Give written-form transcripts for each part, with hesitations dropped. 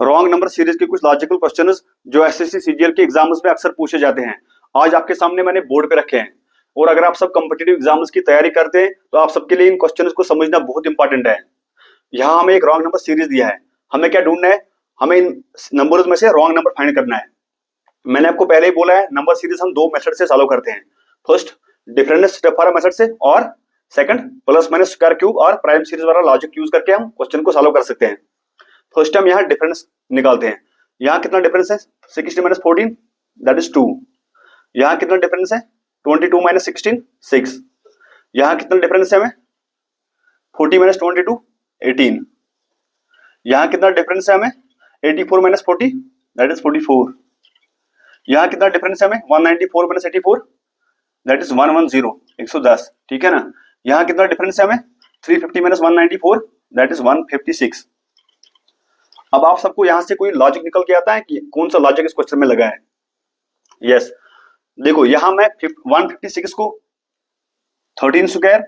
Wrong number series के कुछ logical questions जो एसएससी सीजीएल के एग्जाम्स में अक्सर पूछे जाते हैं, आज आपके सामने मैंने बोर्ड पे रखे हैं। और अगर आप सब कॉम्पिटिटिव एग्जाम्स की तैयारी करते हैं तो आप सबके लिए इन क्वेश्चंस को समझना बहुत इंपॉर्टेंट है। यहाँ हमें एक रॉन्ग नंबर सीरीज दिया है, हमें क्या ढूंढना है, हमें इन नंबर्स में से रॉन्ग नंबर फाइंड करना है। मैंने आपको पहले ही बोला है, नंबर सीरीज हम दो मेथड से सॉल्व करते हैं। फर्स्ट डिफरेंस स्टेप मेथड से, और second plus minus square cube और प्राइम सीरीज वाला लॉजिक यूज करके हम क्वेश्चन को सॉल्व कर सकते हैं। फर्स्ट हम यहाँ डिफरेंस निकालते हैं। यहाँ कितना डिफरेंस है, 16 माइनस 14 दैट इज 2। यहाँ कितना डिफरेंस है, 22 माइनस 16 6। यहाँ कितना डिफरेंस है हमें, 40 माइनस 22 18। यहाँ कितना डिफरेंस है हमें, 84 माइनस 40 दैट इज 44। यहाँ कितना डिफरेंस है हमें, 194 माइनस 84 दैट इज 110 110, ठीक है ना। यहाँ कितना डिफरेंस है हमें, 350 माइनस 194 दैट इज 156। अब आप सबको यहां से कोई लॉजिक निकल के आता है कि कौन सा लॉजिक इस क्वेश्चन में लगा है। यस देखो, यहां मैं 156 को 13 स्क्वायर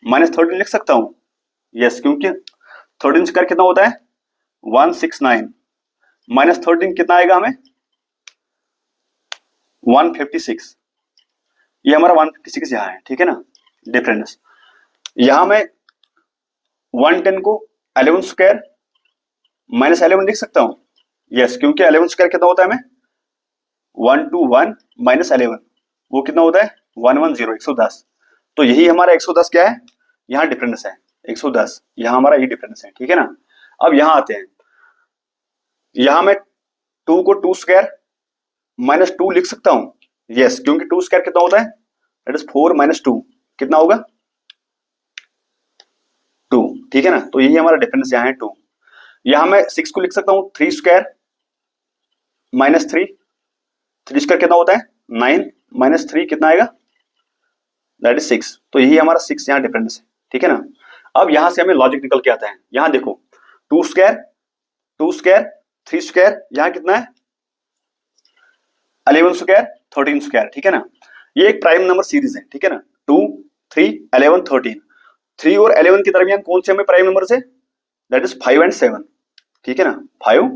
माइनस 13 लिख सकता हूं। यस, क्योंकि 13 स्क्वायर कितना होता है, 169 माइनस 13 कितना आएगा हमें, 156। ये हमारा 156 यहाँ है, ठीक है ना। डिफरेंस यहां मैं 110 को 11 स्क्वायर माइनस 11 लिख सकता हूं। यस, क्योंकि 11 स्क्वायर कितना होता है हमें, 121 माइनस 11 वो कितना होता है, 110 110। तो यही हमारा 110 क्या है, यहाँ डिफरेंस है 110, यहाँ हमारा ये डिफरेंस है, ठीक है ना। अब यहां आते हैं, यहां मैं 2 को 2 स्क्वायर माइनस 2 लिख सकता हूं। यस, क्योंकि 2 स्क्वायर कितना होता है, दैट इज 4 माइनस 2 कितना होगा, 2, ठीक है ना। तो यही हमारा डिफरेंस यहाँ है 2। यहां मैं 6 को लिख सकता हूं 3 स्क्वायर माइनस 3 स्क्वायर कितना होता है, 9 माइनस 3 कितना आएगा, दैट इज 6। तो यही हमारा 6 यहाँ डिफरेंस है, ठीक है ना। अब यहां से हमें लॉजिक निकल के आता है। यहां देखो 2 स्क्वायर 3 स्क्वायर, यहां कितना है 11 स्क्वायर 13 स्क्वायर, ठीक है ना। ये एक प्राइम नंबर सीरीज है, ठीक है ना। 2 3 11 13, 3 और 11 के दरमियान कौन से हमें प्राइम नंबर से, दैट इज 5 एंड 7, ठीक है ना, 5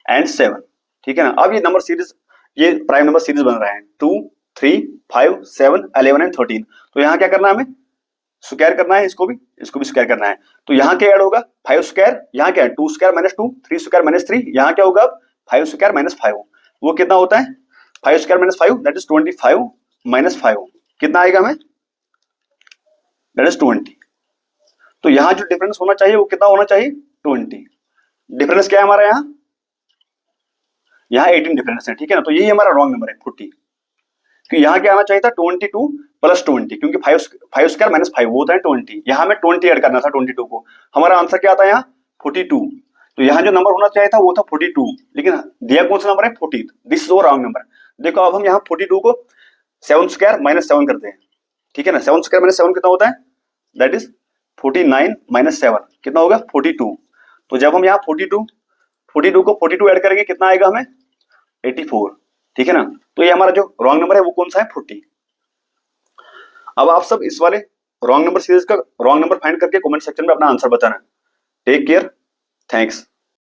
एंड 7, ठीक है ना। अब ये नंबर सीरीज, ये प्राइम नंबर सीरीज बन रहा है 2 3 5 7 11 एंड 13। तो यहाँ क्या करना है हमें, स्क्वायर करना है, इसको भी स्क्वायर करना है। तो यहाँ क्या ऐड होगा, 5 स्क्वायर, यहाँ क्या है 2 स्क्वायर माइनस 2, 3 स्क्वायर माइनस 3, यहाँ क्या होगा 5 स्क्वायर माइनस 5, वो कितना होता है 5 square minus 5 that is 25 minus 5 कितना आएगा हमें, दैट इज 20। तो यहाँ जो डिफरेंस होना चाहिए वो कितना होना चाहिए, 20। डिफरेंस क्या है हमारा, यहाँ 18 डिफरेंस है, ठीक है ना। तो यही हमारा रॉन्ग नंबर है 40, क्योंकि यहाँ क्या आना चाहिए था 22 प्लस 20, क्योंकि 5 स्क्वायर माइनस 5 वो होता है 20, यहाँ में 20 ऐड करना था 22 को। हमारा आंसर क्या आता है यहाँ 42। तो यहाँ जो नंबर होना चाहिए था वो था 42, लेकिन दिया कौन सा नंबर है 40, दिस इज वो रॉन्ग नंबर। देखो अब हम यहाँ 42 को 7 स्क्वायर माइनस 7 करते हैं, ठीक है ना। 7 स्क्वायर माइनस 7 कितना होता है, दैट इज 49 माइनस 7 कितना होगा 42। तो जब हम यहाँ 42 को 42 ऐड करेंगे कितना आएगा हमें 84, ठीक है ना। तो ये हमारा जो रॉन्ग नंबर है वो कौन सा है 40। अब आप सब इस वाले रॉन्ग नंबर सीरीज का रॉन्ग नंबर फाइंड करके कमेंट सेक्शन में अपना आंसर बताना। Take care, thanks.